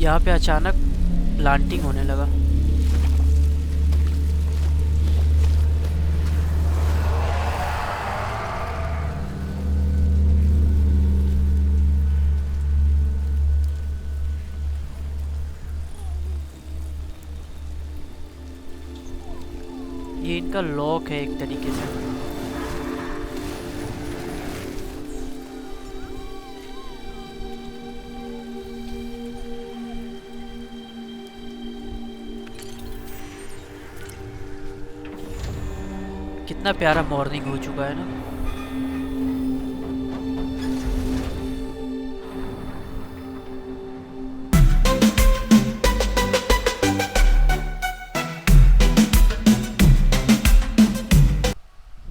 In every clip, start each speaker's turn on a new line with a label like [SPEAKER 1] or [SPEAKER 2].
[SPEAKER 1] यहाँ पे अचानक प्लांटिंग होने लगा। ये इनका लॉक है एक तरीके से। कितना प्यारा मॉर्निंग हो चुका है ना।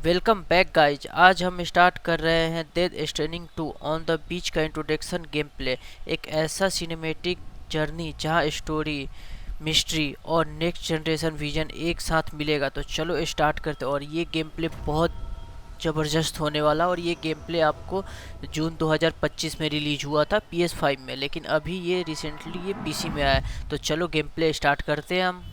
[SPEAKER 1] Welcome back guys. आज हम स्टार्ट कर रहे हैं डेथ स्ट्रेंडिंग 2 ऑन द बीच का इंट्रोडक्शन गेम प्ले। एक ऐसा सिनेमेटिक जर्नी जहां स्टोरी, मिस्ट्री और नेक्स्ट जनरेशन विजन एक साथ मिलेगा। तो चलो स्टार्ट करते हैं। और ये गेम प्ले बहुत ज़बरदस्त होने वाला। और ये गेम प्ले आपको जून 2025 में रिलीज हुआ था PS5 में, लेकिन अभी ये रिसेंटली ये PC में आया है। तो चलो गेम प्ले स्टार्ट करते हैं हम।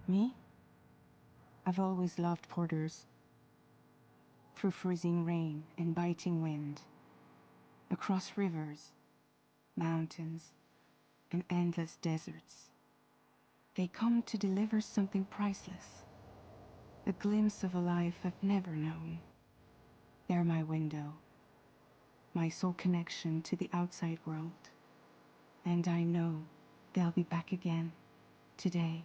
[SPEAKER 2] Me? I've always loved porters. Through freezing rain and biting wind, across rivers, mountains, and endless deserts. They come to deliver something priceless, a glimpse of a life I've never known. They're my window, my sole connection to the outside world. And I know they'll be back again today.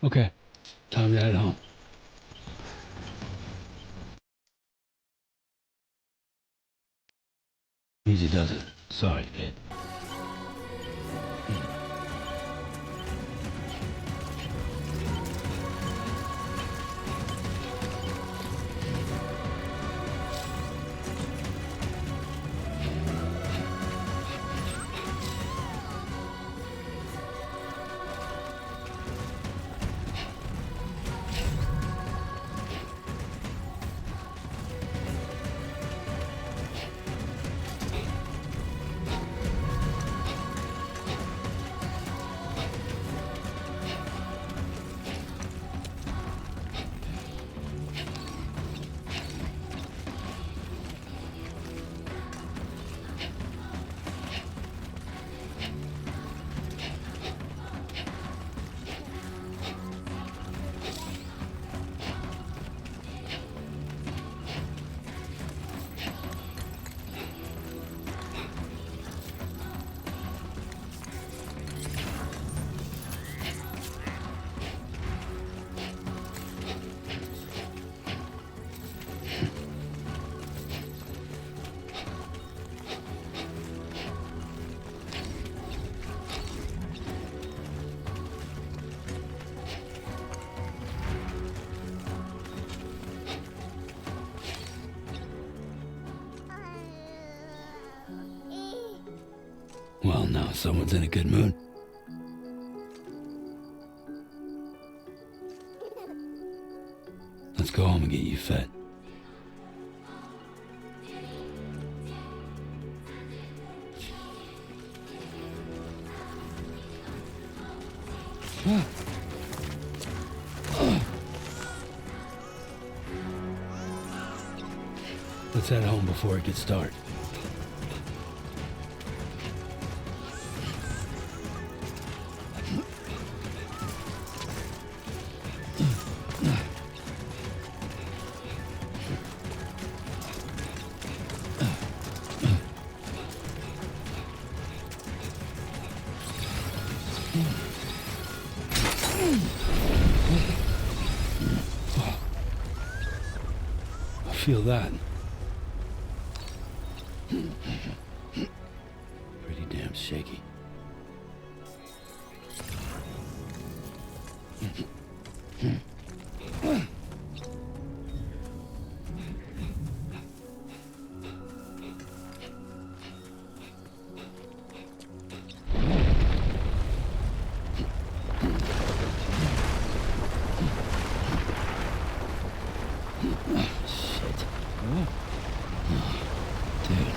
[SPEAKER 3] Okay, time to head home. Easy does it. Sorry, kid. Well, now someone's in a good mood. Let's go home and get you fed. Let's head home before it gets dark. I feel that. Pretty damn shaky. Shit. Dude.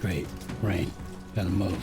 [SPEAKER 3] Great. Rain. Gotta move.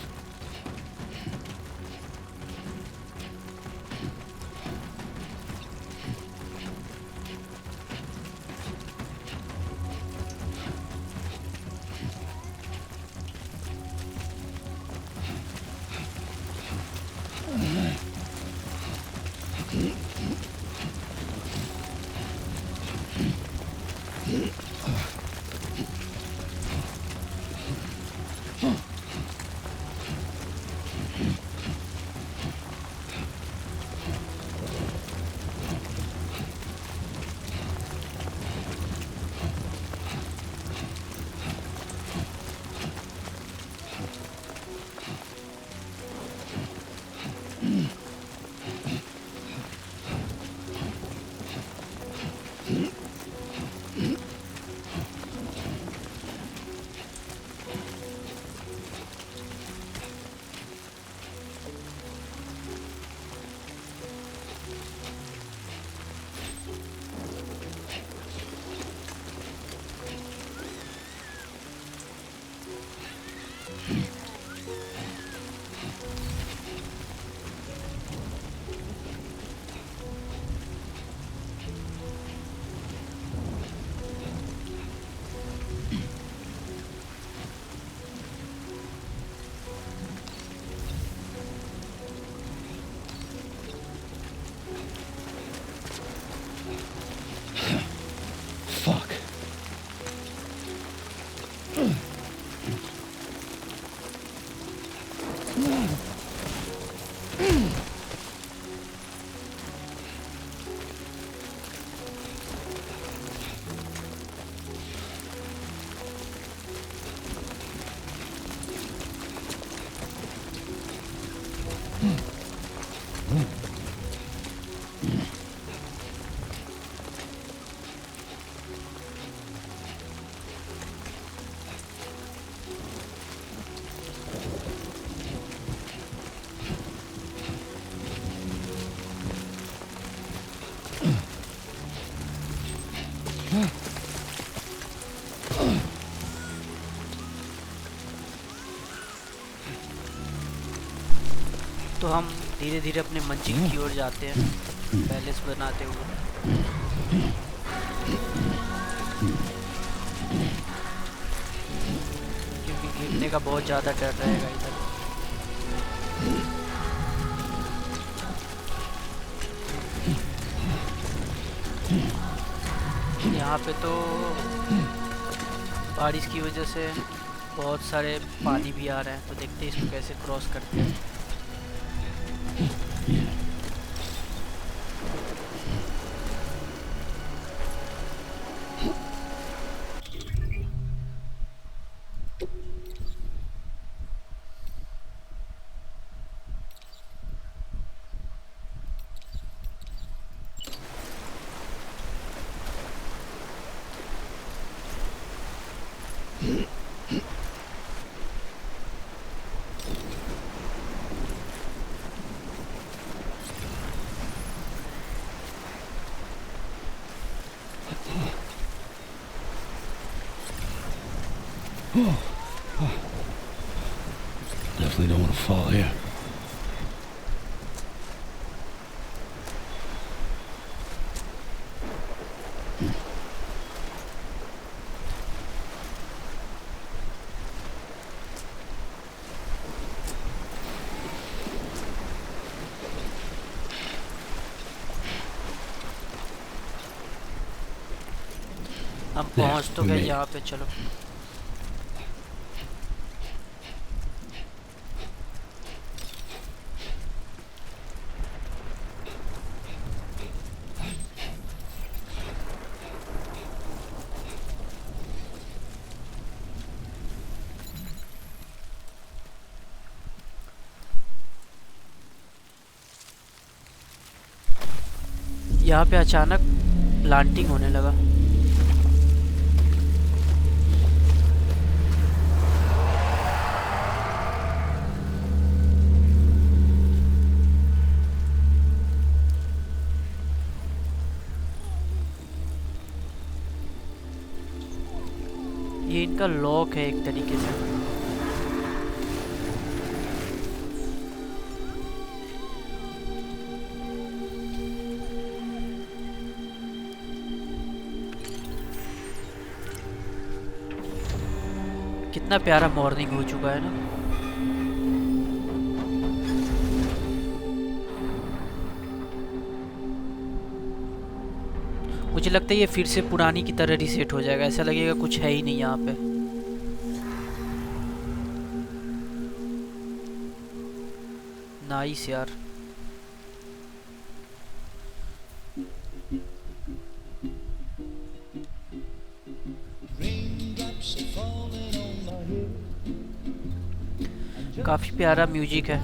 [SPEAKER 3] Fuck.
[SPEAKER 1] तो हम धीरे धीरे अपने मंजिल की ओर जाते हैं, palace बनाते हुए। क्योंकि गिरने का बहुत ज़्यादा डर रहेगा इधर। यहाँ पे तो बारिश की वजह से बहुत सारे पानी भी आ रहे हैं, तो देखते हैं इसको कैसे क्रॉस करते हैं।
[SPEAKER 3] Definitely don't want to fall here.
[SPEAKER 1] हम पहुंच तो गए यहाँ पे। चलो यहाँ पे अचानक प्लांटिंग होने लगा। ये इनका लॉक है एक तरीके से। कितना प्यारा मॉर्निंग हो चुका है ना। मुझे लगता है ये फिर से पुरानी की तरह रीसेट हो जाएगा, ऐसा लगेगा कुछ है ही नहीं यहाँ पे। नाइस यार। काफी प्यारा म्यूजिक है।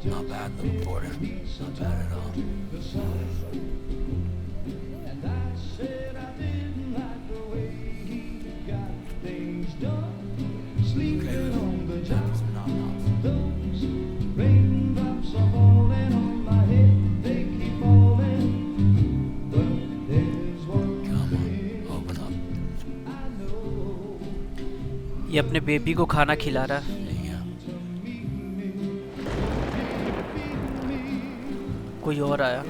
[SPEAKER 3] Not bad, little porter. Not bad at all. Okay, Lou. That was phenomenal. Come on, open up.
[SPEAKER 1] ये अपने बेबी को खाना खिला रहा है।
[SPEAKER 3] There you go.
[SPEAKER 1] कोई और आया।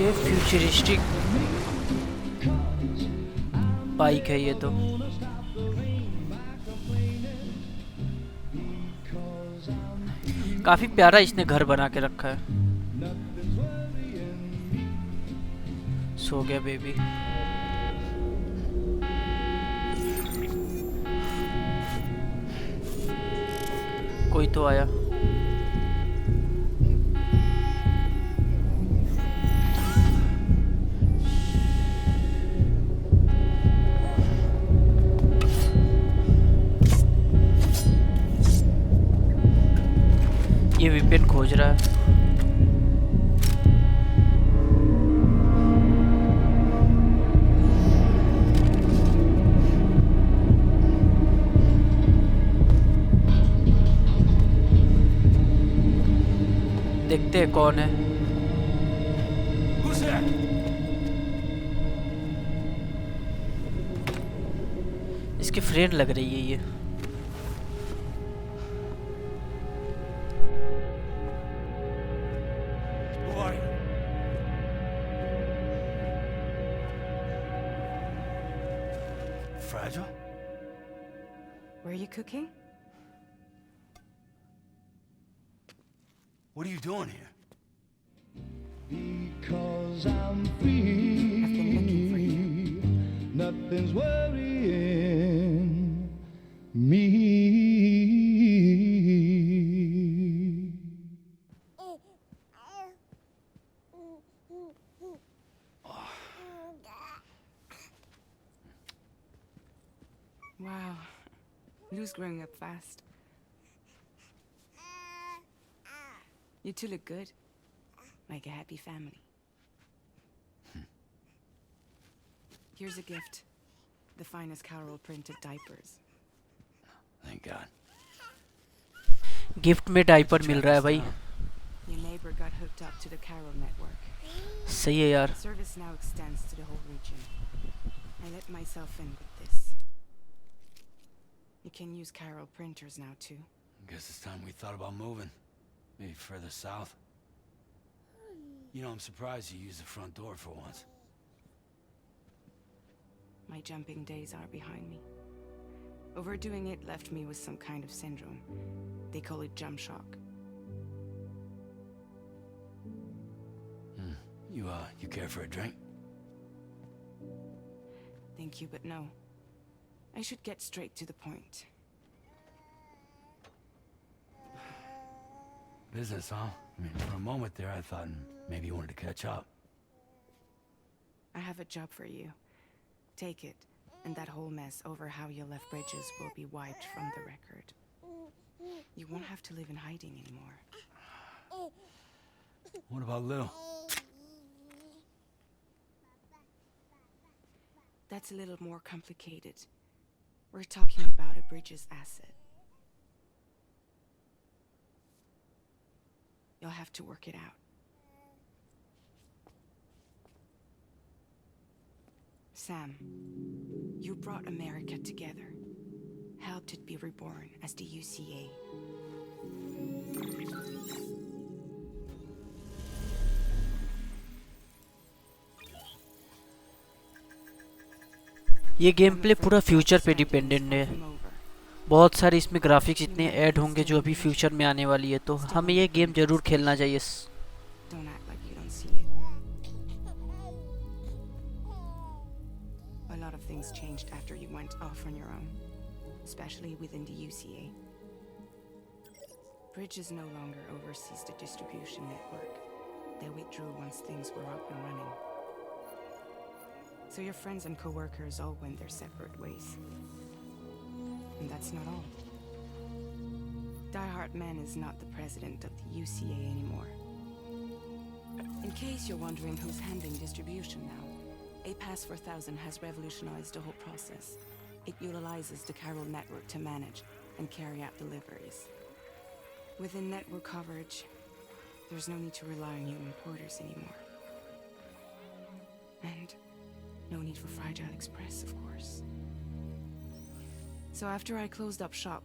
[SPEAKER 1] ये फ्यूचरिस्टिक बाइक है ये तो। काफी प्यारा इसने घर बना के रखा है। सो गया बेबी। कोई तो आया। ये विपिन खोज रहा है। देखते हैं कौन है। इसकी फ्रेंड लग रही है ये।
[SPEAKER 3] Fragile?
[SPEAKER 2] Were you cooking?
[SPEAKER 3] What are you doing here?
[SPEAKER 4] Because I'm free.
[SPEAKER 2] I've been looking for you.
[SPEAKER 4] Nothing's worrying me.
[SPEAKER 2] Wow. Lou's growing up fast. You two look good. Like a happy family. Here's a gift. The finest Carol printed diapers.
[SPEAKER 3] Thank God.
[SPEAKER 1] Gift में diaper मिल रहा है भाई।
[SPEAKER 2] Your neighbor got hooked up to the Carol network.
[SPEAKER 1] सही है यार।
[SPEAKER 2] Service now extends to the whole region. I let myself in with this. You can use Carol printers now too.
[SPEAKER 3] Guess it's time we thought about moving. Maybe further south. You know, I'm surprised you used the front door for once.
[SPEAKER 2] My jumping days are behind me. Overdoing it left me with some kind of syndrome. They call it jump shock.
[SPEAKER 3] You care for a drink?
[SPEAKER 2] Thank you, but no. I should get straight to the point.
[SPEAKER 3] Business, huh? I mean, for a moment there, I thought maybe you wanted to catch up.
[SPEAKER 2] I have a job for you. Take it, and that whole mess over how you left Bridges will be wiped from the record. You won't have to live in hiding anymore.
[SPEAKER 3] What about Lou?
[SPEAKER 2] That's a little more complicated. We're talking about a bridge's asset. You'll have to work it out. Sam, you brought America together, helped it be reborn as the UCA.
[SPEAKER 1] ये game play पूरा future पे dependent है। बहुत सारे इसमें graphics इतने add होंगे जो अभी फ्यूचर में आने वाली है, तो हमें ये गेम जरूर खेलना चाहिए।
[SPEAKER 2] Don't act like you don't see it. A lot of things changed after you went off on your own, especially within the UCA. Bridges no longer oversees the distribution network. They withdrew once things were up and running. So your friends and co-workers all went their separate ways. And that's not all. Die Hartman is not the president of the UCA anymore. In case you're wondering who's handling distribution now, A Pass 4000 has revolutionized the whole process. It utilizes the chiral network to manage and carry out deliveries. Within network coverage, there's no need to rely on human porters anymore. And no need for Fragile Express, of course. So after I closed up shop,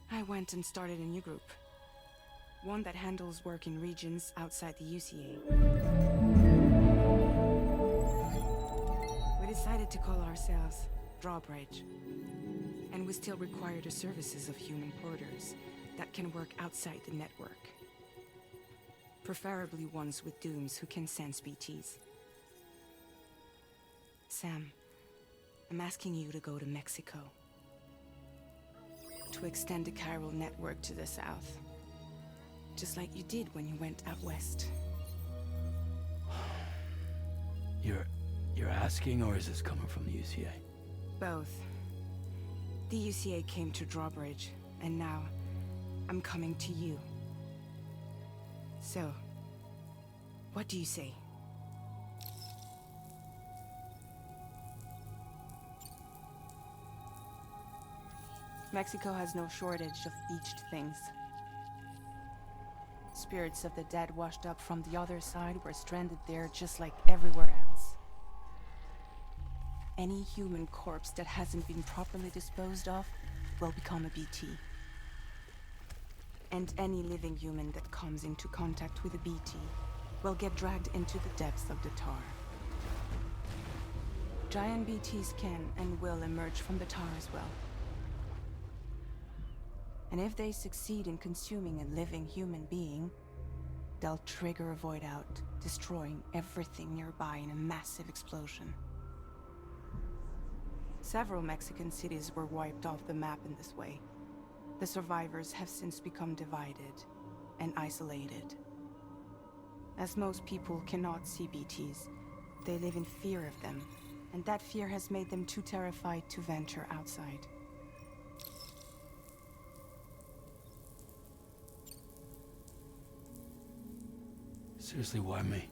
[SPEAKER 2] I went and started a new group. One that handles work in regions outside the UCA. We decided to call ourselves Drawbridge. And we still require the services of human porters that can work outside the network. Preferably ones with dooms who can sense BTs. Sam, I'm asking you to go to Mexico. To extend the chiral network to the south. Just like you did when you went out west.
[SPEAKER 3] You're asking, or is this coming from the UCA?
[SPEAKER 2] Both. The UCA came to Drawbridge, and now I'm coming to you. So, what do you say? Mexico has no shortage of beached things. Spirits of the dead washed up from the other side were stranded there just like everywhere else. Any human corpse that hasn't been properly disposed of will become a BT. And any living human that comes into contact with a BT will get dragged into the depths of the tar. Giant BTs can and will emerge from the tar as well. And if they succeed in consuming a living human being, they'll trigger a void out, destroying everything nearby in a massive explosion. Several Mexican cities were wiped off the map in this way. The survivors have since become divided and isolated. As most people cannot see BTs, they live in fear of them, and that fear has made them too terrified to venture outside.
[SPEAKER 3] Seriously, why me?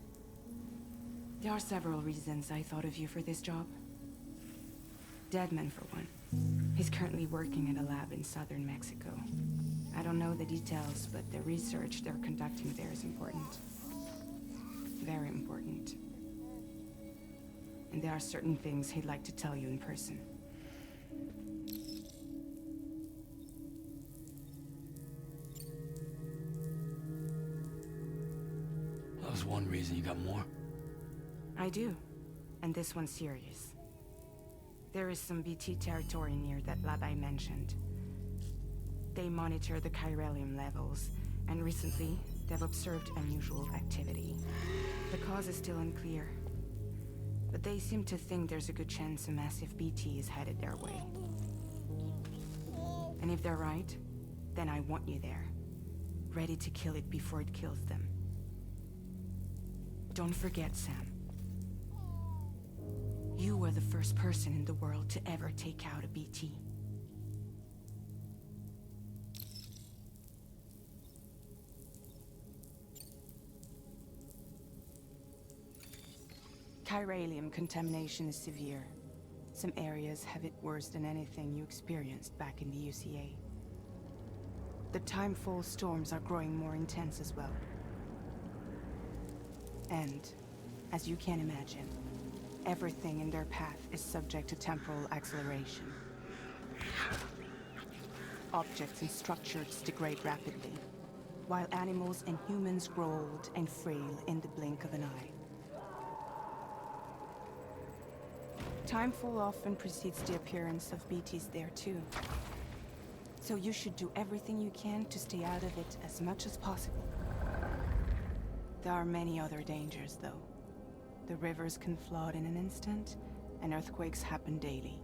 [SPEAKER 2] There are several reasons I thought of you for this job. Deadman, for one. He's currently working at a lab in southern Mexico. I don't know the details, but the research they're conducting there is important. Very important. And there are certain things he'd like to tell you in person.
[SPEAKER 3] That was one reason. You got more?
[SPEAKER 2] I do. And this one's serious. There is some BT territory near that lab I mentioned. They monitor the chiralium levels, and recently, they've observed unusual activity. The cause is still unclear, but they seem to think there's a good chance a massive BT is headed their way. And if they're right, then I want you there, ready to kill it before it kills them. Don't forget, Sam. You were the first person in the world to ever take out a BT. Chiralium contamination is severe. Some areas have it worse than anything you experienced back in the UCA. The timefall storms are growing more intense as well. And, as you can imagine, everything in their path is subject to temporal acceleration. Objects and structures degrade rapidly, while animals and humans grow old and frail in the blink of an eye. Timefall often precedes the appearance of BTs there too. So you should do everything you can to stay out of it as much as possible. There are many other dangers though. The rivers can flood in an instant, and earthquakes happen daily.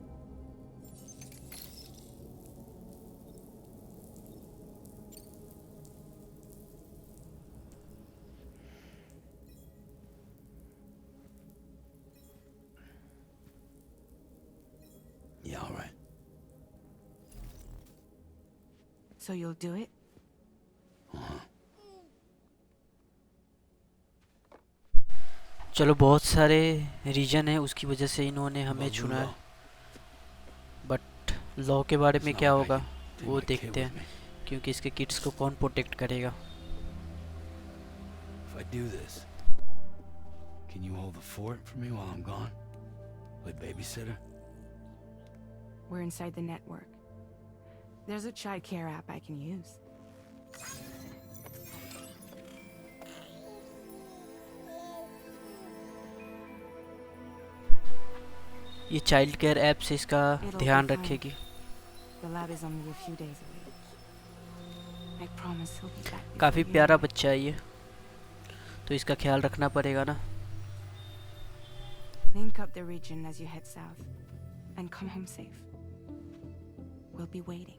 [SPEAKER 3] Yeah, all right.
[SPEAKER 2] So you'll do it?
[SPEAKER 1] चलो बहुत सारे reason है उसकी वजह से इन्होंने हमें चुना है, बट लॉ के बारे में क्या होगा वो देखते हैं, क्योंकि इसके किड्स को कौन प्रोटेक्ट करेगा.
[SPEAKER 3] If I do this, can you hold the fort for me while I'm gone? Play babysitter?
[SPEAKER 2] We're inside the network. There's a child care app I can use.
[SPEAKER 1] ये चाइल्ड केयर ऐप से इसका ध्यान रखेगी.
[SPEAKER 2] The lab is only a few days away. I promise he'll be back.
[SPEAKER 1] काफ़ी प्यारा बच्चा है ये, तो इसका ख्याल रखना पड़ेगा ना.
[SPEAKER 2] Link up the region as you head south, and come home safe. We'll be waiting.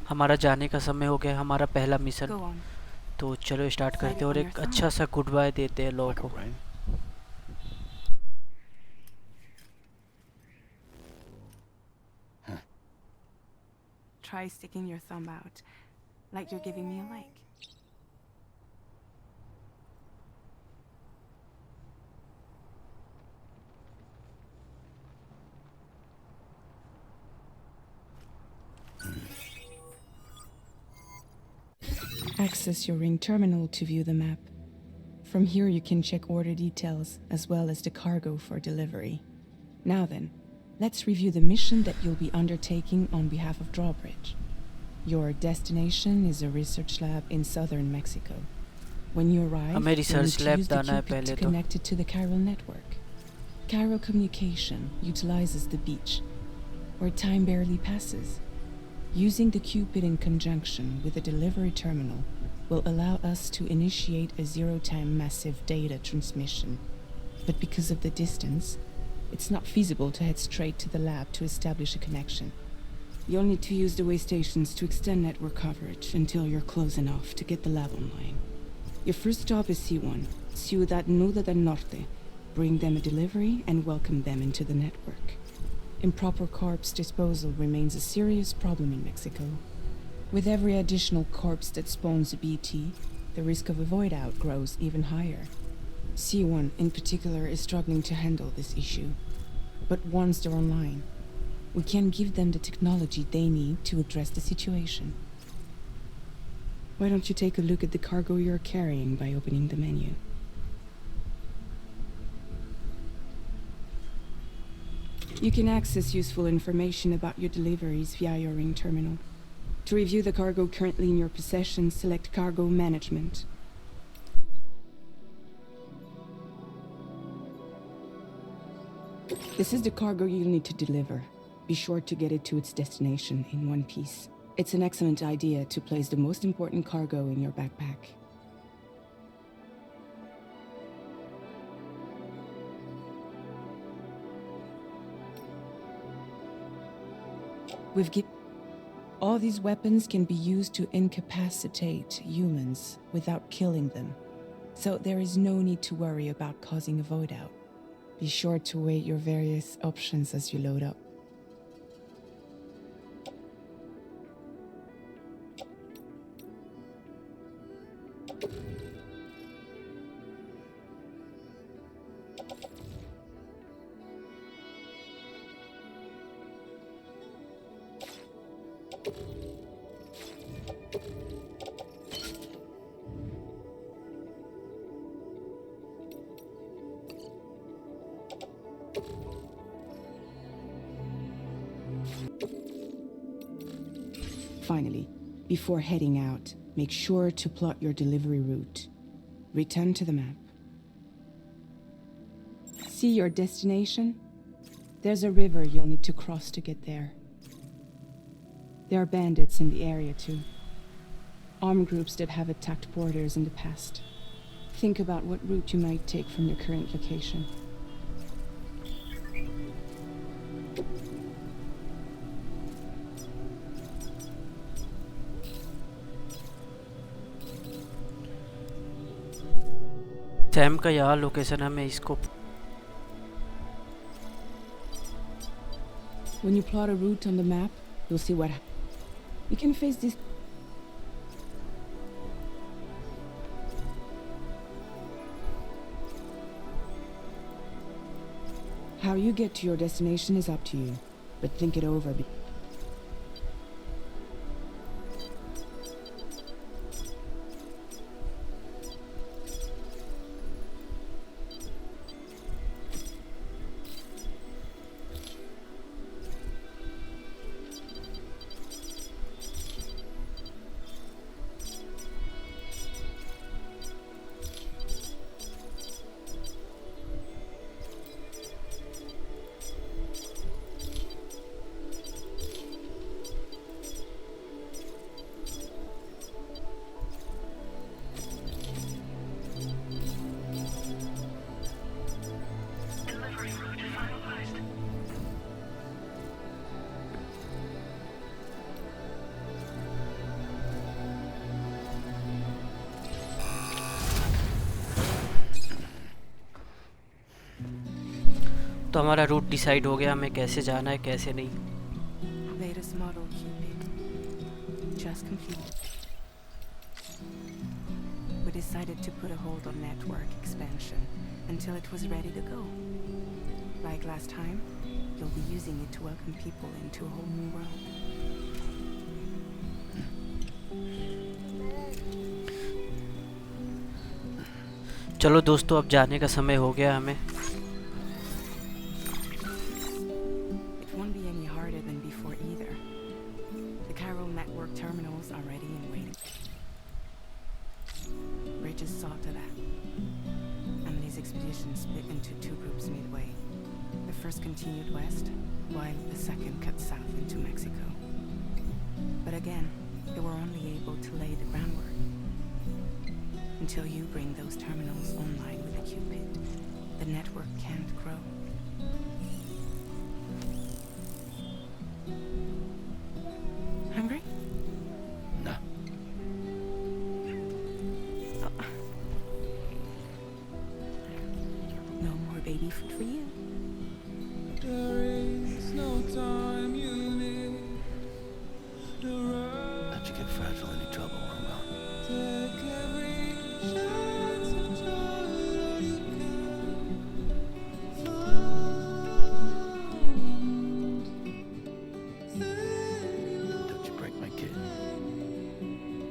[SPEAKER 1] हमारा जाने का समय हो गया, हमारा पहला मिशन.
[SPEAKER 2] Go on.
[SPEAKER 1] तो चलो स्टार्ट करते हैं और एक अच्छा सा गुड बाय देते हैं लॉ को.
[SPEAKER 2] Try sticking your thumb out, like you're giving me a like. Access your ring terminal to view the map. From here you can check order details as well as the cargo for delivery. Now then, let's review the mission that you'll be undertaking on behalf of Drawbridge. Your destination is a research lab in southern Mexico. When you arrive,
[SPEAKER 1] हमें
[SPEAKER 2] you'll need
[SPEAKER 1] research
[SPEAKER 2] to
[SPEAKER 1] lab
[SPEAKER 2] use the
[SPEAKER 1] जाना है
[SPEAKER 2] Cupid
[SPEAKER 1] पहले
[SPEAKER 2] to
[SPEAKER 1] तो.
[SPEAKER 2] connect it to the chiral network. Chiral communication utilizes the beach, where time barely passes. Using the Cupid in conjunction with the delivery terminal will allow us to initiate a zero-time massive data transmission. But because of the distance, it's not feasible to head straight to the lab to establish a connection. You'll need to use the way stations to extend network coverage until you're close enough to get the lab online. Your first stop is C1, Ciudad Nuda del Norte. Bring them a delivery and welcome them into the network. Improper corpse disposal remains a serious problem in Mexico. With every additional corpse that spawns a BT, the risk of a void out grows even higher. C1 in particular is struggling to handle this issue. But once they're online, we can give them the technology they need to address the situation. Why don't you take a look at the cargo you're carrying by opening the menu? You can access useful information about your deliveries via your ring terminal. To review the cargo currently in your possession, select Cargo Management. This is the cargo you'll need to deliver. Be sure to get it to its destination in one piece. It's an excellent idea to place the most important cargo in your backpack. All these weapons can be used to incapacitate humans without killing them, so there is no need to worry about causing a void out. Be sure to weigh your various options as you load up. Finally, before heading out, make sure to plot your delivery route. Return to the map. See your destination? There's a river you'll need to cross to get there. There are bandits in the area too. Armed groups that have attacked borders in the past. Think about what route you might take from your current location.
[SPEAKER 1] Sam का यहाँ location है, मैं इसको
[SPEAKER 2] When you plot a route on the map, you'll see what you can face this. How you get to your destination is up to you, but think it over.
[SPEAKER 1] तो हमारा root decide हो गया, हमें कैसे जाना है कैसे नहीं.
[SPEAKER 2] Latest model Cupid. Just completed. We decided to put a hold on network expansion until it was ready to go. Like last time, you'll be using it to welcome people into a whole new world.
[SPEAKER 1] चलो दोस्तों, अब जाने का समय हो गया हमें.
[SPEAKER 2] Continued west, while the second cut south into Mexico. But again, they were only able to lay the groundwork. Until you bring those terminals online with the Cupid, the network can't grow. Hungry?
[SPEAKER 3] No.
[SPEAKER 2] Oh. No more baby food for you.
[SPEAKER 4] There is no time.